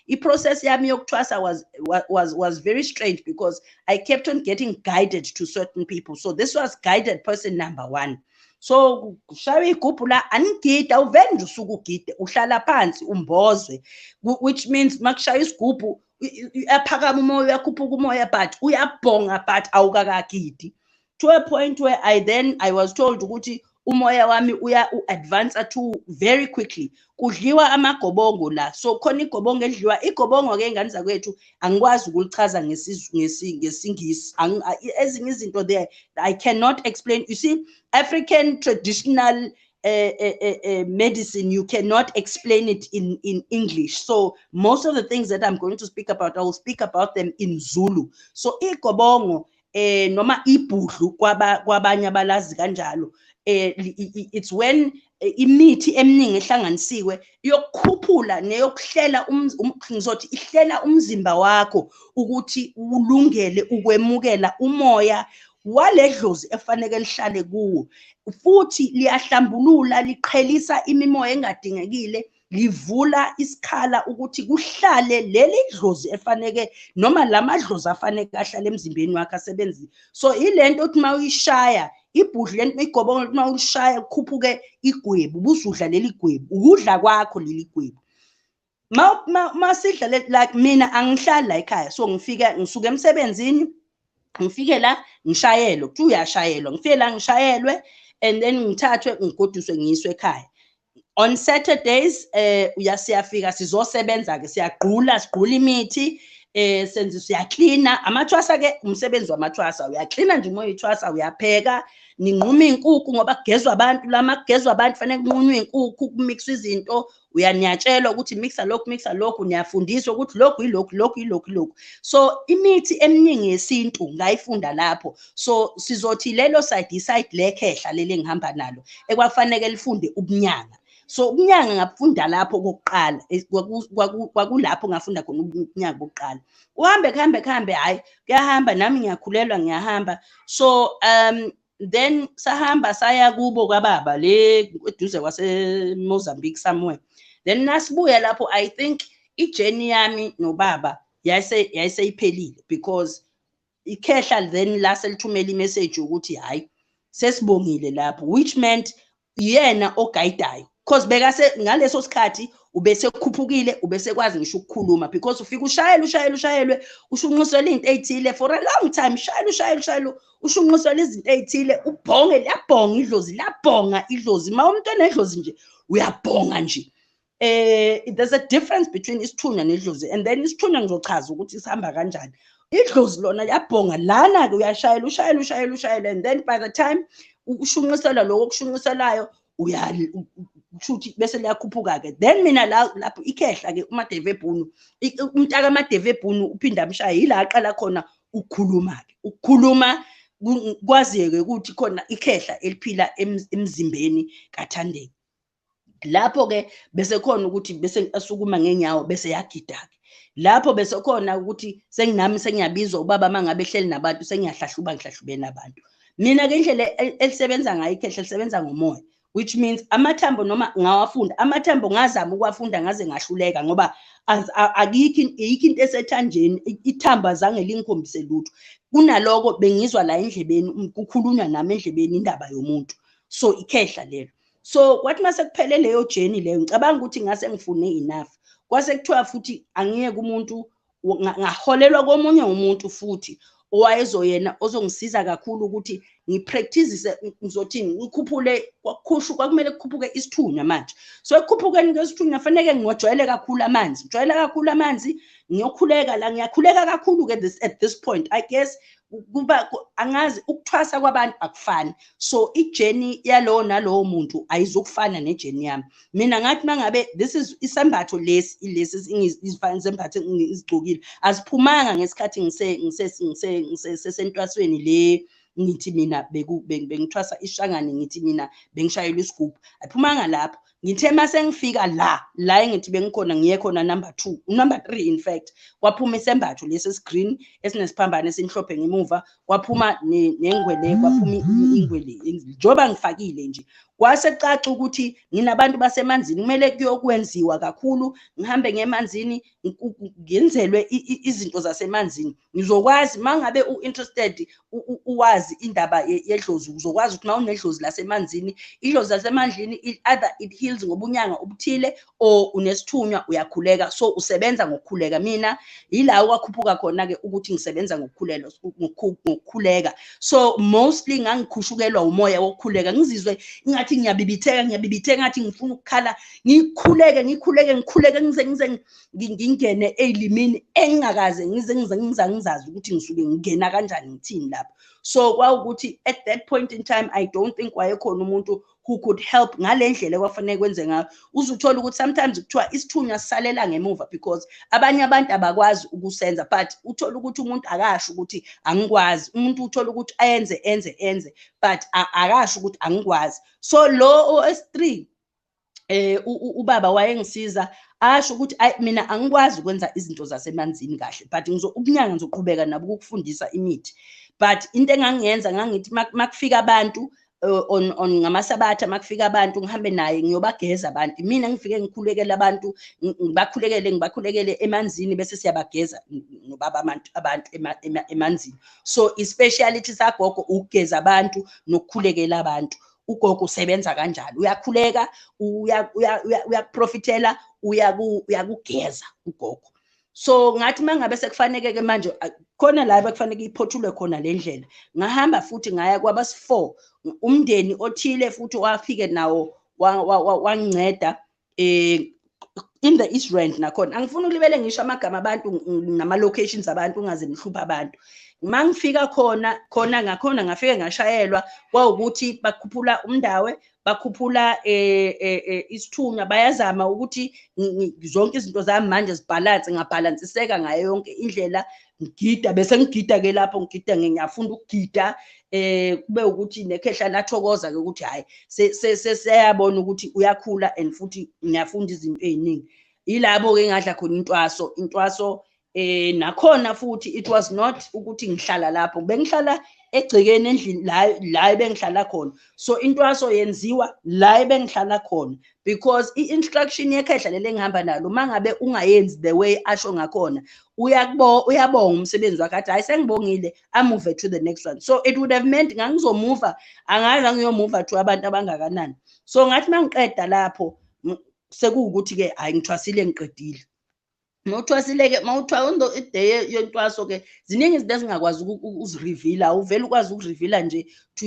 I-process yami yokuthwasa was very strange because I kept on getting guided to certain people. So this was guided person number 1. So shawe igubhu la anigida uvele nje usuku ugide uhlala phansi umbozwe, which means makushaya isigubhu uyaphakama umoya uyakhuphuka umoya but uyabhonga but awukakagidi, to a point where I was told ukuthi umoya wami advance to very quickly. Kudliwa amagobongo la, so khona igobongo edliwa. Igobongo ke ingane zakwethu angikwazi ukulichaza ngesingisi, ezinye izinto there I cannot explain. You see, African traditional medicine, you cannot explain it in English. So most of the things that I'm going to speak about, I will speak about them in Zulu. So igobongo noma ibhudlu kwabanye abalazi kanjalo, it's when imithi eminingi ehlanganisiwe yokukhuphula neyokuhlela ngizothi ihlela umzimba wakho ukuthi ulungele ukwemukela umoya waledlozi efanele lihlale kuwo, futhi liyahlambulula, liqhelisa imimoya engadingekile, livula isikhala ukuthi kuhlale leli dlozi efaneke noma lamadlozi afaneke ahlale emzimbeni wakhe asebenzi. So ilento uthi mawuyishaya ibhudlu lento igobongo mawulishaya kukhuphuke igwebu, busudla leli gwebu, ukudla kwakho leli gwebu. Masidla like mina angihlali la ekhaya, so ngisuka emsebenzini ngifike la ngishayelwe, kuthi uyashayelwa, ngifike la ngishayelwe and then ngithathwe ngigoduswe ngiyiswe ekhaya. On Saturdays siyafika sizosebenza ke, siyagqula imithi, senze siyaklina amathwasa ke. Umsebenzi wamathwasa uyaklina nje umoya ithwasa, uyapheka, ninquma inkukhu ngoba kugezwa abantu, lama kugezwa abantu fanele kunqunywe inkukhu, kumixwa izinto, uyanyatshelwa ukuthi mixa lokhu, niyafundiswa ukuthi lokhu. So imithi eminingi yesintu ngayifunda lapho. So sizothi lelo side lekhehla leli engihamba nalo ekwafanele lifunde ubunyanga. So ubunyanga ngafunda lapho kokuqala, kwakulapho ngafunda khona ubunyanga bokuqala. Uhambe hayi kuyahamba, nami ngiyakhulelwa ngiyahamba. So then sahamba saya kubo kababa le eduze kwase Mozambique somewhere. Then nasibuya lapho, I think ijourney yami nobaba yayiseyiphelile because ikhehla then laselithumela imessage ukuthi hayi sesibongile lapho, which meant yena oguidayo, because bekase ngaleso sikhathi ubese khuphukile, ubese kwazi ngisho ukukhuluma, because ufika ushayelwe ushunqisela izinto ezithile for a long time, ushayelwe ushunqisela izinto ezithile, ubhonge liyabhonga idlozi, labhonga idlozi. Ma umuntu enedlozi nje uyabhonga nje. There's a difference between isithunywa nedlozi, and then isithunywa ngizochaza ukuthi sihamba kanjani. Idlozi lona liyabhonga, lana ke ushayela, and then by the time ushunqisela lokho okushunqiselayo shuthi bese liyakhuphuka ke. Then mina lapho ikhehla ke uMadevebhunu, umntaka Madevebhunu uphinda amshaya, yila aqala khona ukukhuluma ke. Ukukhuluma kwazeke ukuthi khona ikhehla eliphila emzimbeni kaThandeka. Lapho ke bese khona ukuthi bese asukuma ngenyawo bese yagida ke. Lapho bese khona ukuthi senginami sengiyabizwa ubaba mangabe ehleli nabantu, ngihlahlube nabantu. Mina ke indlela elisebenza ngayo ikhehla lisebenza ngomoya, which means amathambo noma ngawafunda amathambo, ngazama ukuwafunda ngaze ngahluleka ngoba ayikho into esethanjeni, ithamba zange lingikhombise lutho. Kunaloko bengizwa la endlebeni kukhulunywa nami endlebeni indaba yomuntu. So ikhehla lelo. So kwathi mase kuphele leyo journey leyo, ngicabanga ukuthi ngase ngifune enough. Kwase kuthiwa futhi angiyeke umuntu, ngaholelwa komunye umuntu futhi owayezoyena ozongisiza kakhulu ukuthi ngipractice, ngizothini, ngikhuphule kwakumele kukhuphuke isithunywa manje. So ekukhuphukeni kwesithunywa fanele ngijwayele kakhulu amanzi, ngiyokhuleka la, ngiyakhuleka kakhulu ke at this point. I guess kuba angazi ukuthwasa kwabantu akufani. So ijourney yalowo nalowo muntu ayizokufana nejourney yami. Mina ngathi mangabe this is isembatho lesi izembatho ngizigcokile aziphumanga ngesikhathi ngisesentwasweni le ngithi mina bengithwasa ishangane, ngithi mina bengishayela isigubhu, ayiphumanga lapho. ngithe mase ngifika la engithi bengikhona ngiye khona number 3 in fact kwaphuma isembatho lesi screen esinesphambano esimhlophe ngemuva kwaphuma nengwele kwaphuma ingwele njoba ngifakile nje kwase caca ukuthi nginabantu basemanzini kumele kuyokwenziwa kakhulu ngihambe ngemanzini ngenzelwe izinto zasemanzini ngizokwazi mangabe uinterested uwazi indaba yedlozi uzokwazi ukuthi mawunedlozi lasemanzini idlozi lasemandlini either it heals ngobunyanga obuthile or unesithunywa uyakhuleka so usebenza ngokukhuleka mina yila okwakhuphuka khona ke ukuthi ngisebenza ngokukhuleka so mostly ngangikhushukelwa umoya wokukhuleka ngizizwe ngathi ngiyabibitheka ngathi ngifuna ukukhala ngikhuleke ngize ngingene elimini engingakaze ngizazi ukuthi ngisuke ngingena kanjani ngithini lapho so kwawukuthi at that point in time I don't think wayekhona umuntu who could help ngalendlela kwafanele kwenze ngayo uzuthola ukuthi sometimes kuthiwa isithunywa sisalela ngemuva because abanye abantu abakwazi ukusenza but uthola ukuthi umuntu akasho ukuthi angikwazi umuntu uthola ukuthi enze but akasho ukuthi angikwazi so lo OS3 ubaba wayengisiza asho ukuthi mina angikwazi ukwenza izinto zasemanzini kahle but ubunyanga ngizoqhubeka nabo ukufundisa imithi but into engangiyenza ngangithi makufika abantu on ngamasabatha makufika abantu ngihambe naye ngiyobageza abantu mina ngifike ngikhulekela abantu ngibakhulekele emanzini bese siyabageza nobaba abantu emanzini so ispeciality sagogo ukugeza abantu nokukhulekela abantu ugogo usebenza kanjalo uyakhuleka uyakuprofitela uyakugeza ugogo so ngathi mangabe sekufaneke ke manje khona la bekufaneke iphothulwe khona lendlela ngahamba futhi ngaya kwabasi4 umndeni othile futhi wafike nawo wanginceda in the East Rand nakhona angifuni ulibele ngisho amagama abantu nama locations abantu ungaze nihlupha abantu mangifika khona ngakhona ngafike ngashayelwa kwaukuthi bakhuphula umndawe bakhuphula isithunywa bayazama ukuthi zonke izinto zami manje zibalance ngabalansiseka ngayo yonke indlela ngigida bese ngigida ke lapho ngigida ngiyafunda ukugida kube ukuthi nekhehla lathokoza ke ukuthi hayi seyabona ukuthi uyakhula and futhi ngiyafunda izinto eziningi ilabo ke ngadla khona intwaso nakhona futhi it was not ukuthi ngihlala lapho bengihlala egcekeni endlini la bengihlala khona so intwaso yenziwa la bengihlala khona because i-instruction yekhehla lele ngihamba nalo mangabe ungayenzi the way asho ngakhona uyabonga umsebenzi wakhe athi hayi sengibongile amove to the next one so it would have meant ngangizomova angazi ngiyomuva to abantu abangakanani so ngathi mangiqeda lapho sekuwukuthi ke hayi ngithwasile ngiqedile nothwasileke mawuthwa iday yontwaso ke ziningi izinto ezingakwazi ukuzireveala uvela ukwazi ukureveala nje to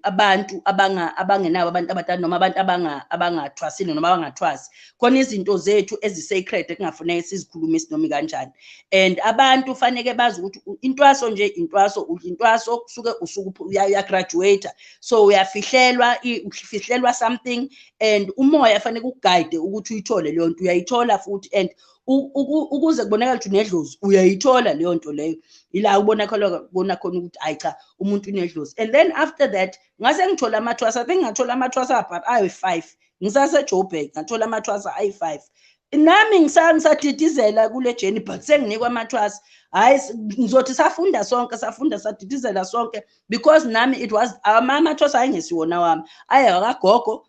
abantu abangenabo abantu abadala noma abantu abangathwasile noma abangathwasi khona izinto zethu ezisacred ekungafuneka sizikhulume sinoma kanjani and abantu faneke bazi ukuthi intwaso nje intwaso kusuke usuku uyagraduate so uyafihlelwa something and umoya faneke ukuguide ukuthi uyithole leyo nto uyayithola futhi and ukuze kubonakala ukuthi unedlozi uyayithola leyo nto leyo ila ubonakala khona ukuthi hayi cha umuntu unedlozi and then after that ngase ngithola amathwasa I think ngathola amathwasa but ayi5 ngisase Joburg ngathola amathwasa ayi5 nami ngisadidizela kule journey but senginikwa amathwasa hayi ngizothi safunda sadidizela sonke because nami it was amathwasa ayengesiwona wami ayakagogo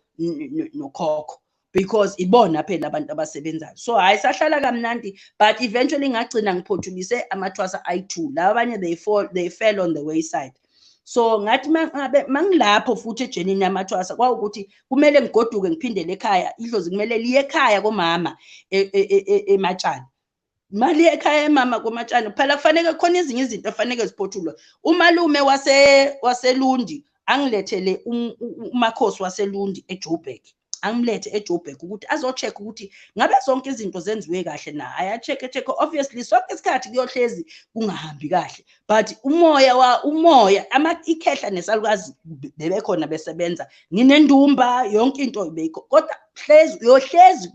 nokhokho because ibona phela abantu abasebenzayo so hayi sahlala kamnandi but eventually ngagcina ngiphothulise amathwasa i2 la abanye they fell on the wayside so ngathi mangilapho futhi ejenini yamathwasa kwaukuthi kumele ngigoduke ngiphindele ekhaya idlozi kumele liye ekhaya komama ematshani mali ekhaya emama komatshani phela kufanele khona ezinye izinto efanele ziphothulwe umalume waselundi angilethele umakhosi waselundi eJoburg angimlethe eJoburg ukuthi azocheck ukuthi ngabe zonke izinto zenziwe kahle na ayacheck obviously sonke isikhathi kuyohlezi kungahambi kahle but umoya ikhehla nesalukazi bebekhona besebenza nginendumba yonke into beyikho kodwa yohlezi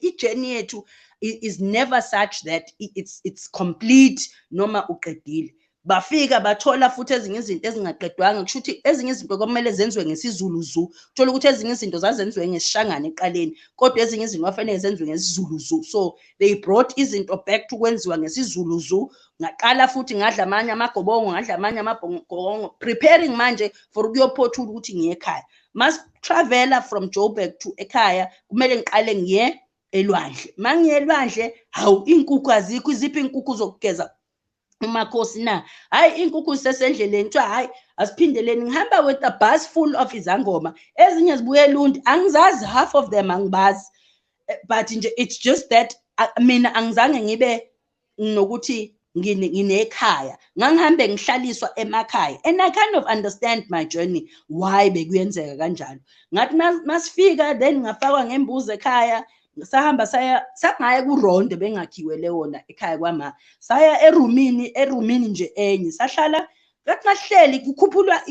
ijourney yethu is never such that it's complete noma uqedile bafika bathola futhi ezinye izinto ezingaqedwanga kusho ukuthi ezinye izinto kumele zenziwe ngesizulu zu uthola ukuthi ezinye izinto zazenziwe ngesishangane eqaleni kodwa ezinye izinto kufanele zenziwe ngesizulu zu so they brought izinto back to kwenziwa ngesizulu zu ngaqala futhi ngadla amanye amagobongo ngadla amanye amabhongo preparing manje for ukuyophothula ukuthi ngiye ekhaya must travela from Joburg to ekhaya kumele ngiqale ngiye elwandle mangiye elwandle hawu inkukhu azikho iziphi inkukhu zokugeza umakhosi na hayi inkukhu sesendleleni kuthiwa hayi asiphindeleni ngihamba with a bus full of izangoma ezinye zibuye eLundi angizazi half of them angibazi but nje it's just that mina angizange ngibe nokuthi nginekhaya ngangihambe ngihlaliswa emakhaya and I kind of understand my journey why bekuyenzeka kanjalo ngathi masifika then ngafakwa ngembuzi ekhaya sahamba sangaya kuRondo bengakhiwele wona ekhaya kwama saya erumini nje enye sahlala ngahleli kukhuphulwa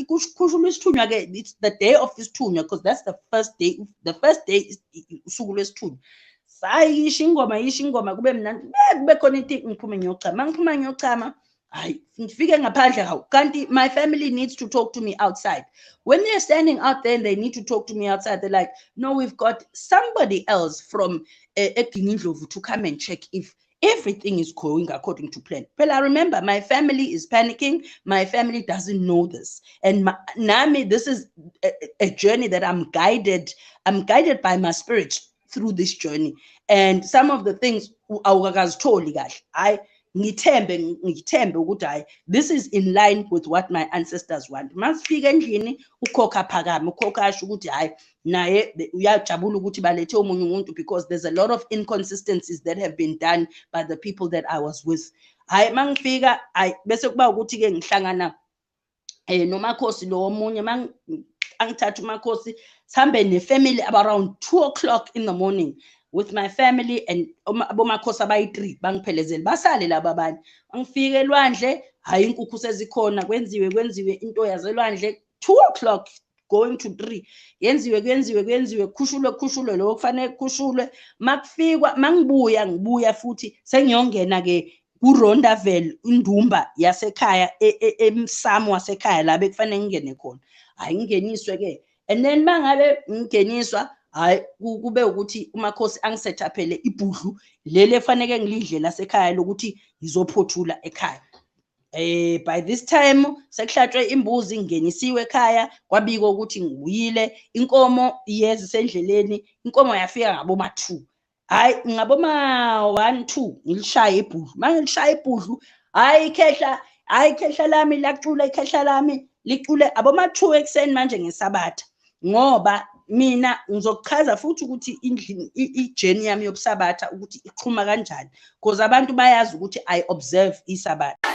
isithunywa ke it's the day of isithunywa because that's the first day usuku lwesithunywa sayisho ingoma kube mnandi kube khona into ngiphume ngiyochama ngiphuma ngiyochama hayi ngifike ngaphandle hawu kanti my family needs to talk to me outside when they're standing out there and they need to talk to me outside they're like no we've got somebody else from eGingindlovu to come and check if everything is going according to plan. Well, I remember my family is panicking. My family doesn't know this. And Nami, this is a journey that I'm guided by my spirit through this journey. And some of the things ngithembe ukuthi hayi this is in line with what my ancestors want masifika endlini ukhokha phakama ukhokha asho ukuthi hayi naye uyajabula ukuthi balethe umunye umuntu because there's a lot of inconsistencies that have been done by the people that I was with hayi mangifika hayi bese kuba ukuthi ke ngihlangana nomakhosi lo omunye angithatha umakhosi sihambe ne-family around 2:00 in the morning with my family and abomakhosi abayi3 bangiphelezela basale laba abanye angifike elwandle hayi inkukhu sezikhona kwenziwe into yazelwandle 2:00 going to 3 yenziwe khushulwe lo kufanele khushulwe makufikwa mangibuya futhi sengiyongena ke kuRondavel indumba yasekhaya emsamo wasekhaya la bekufanele ngingene khona hayi ngingeniswe ke and then mangabe ngingeniswa hayi kube ukuthi umakhosi angisetaphele ibhudlu lele efanele ngilidle lasekhaya lokuthi ngizophothula ekhaya by this time sekuhlatshwe imbuzi ngingenisiwe ekhaya kwabiko ukuthi ngiyile inkomo yezi sendleleni inkomo yafika ngaboma2 hayi ngaboma1-2 ngilishaya ibhudlu mangilishaya ibhudlu hayi ikhehla lami lacula ikhehla lami licule aboma2 ekseni manje ngesabatha ngoba mina ngizochaza futhi ukuthi i-journey yami yobusabatha ukuthi iqhuma kanjani because abantu bayazi ukuthi I observe isabatha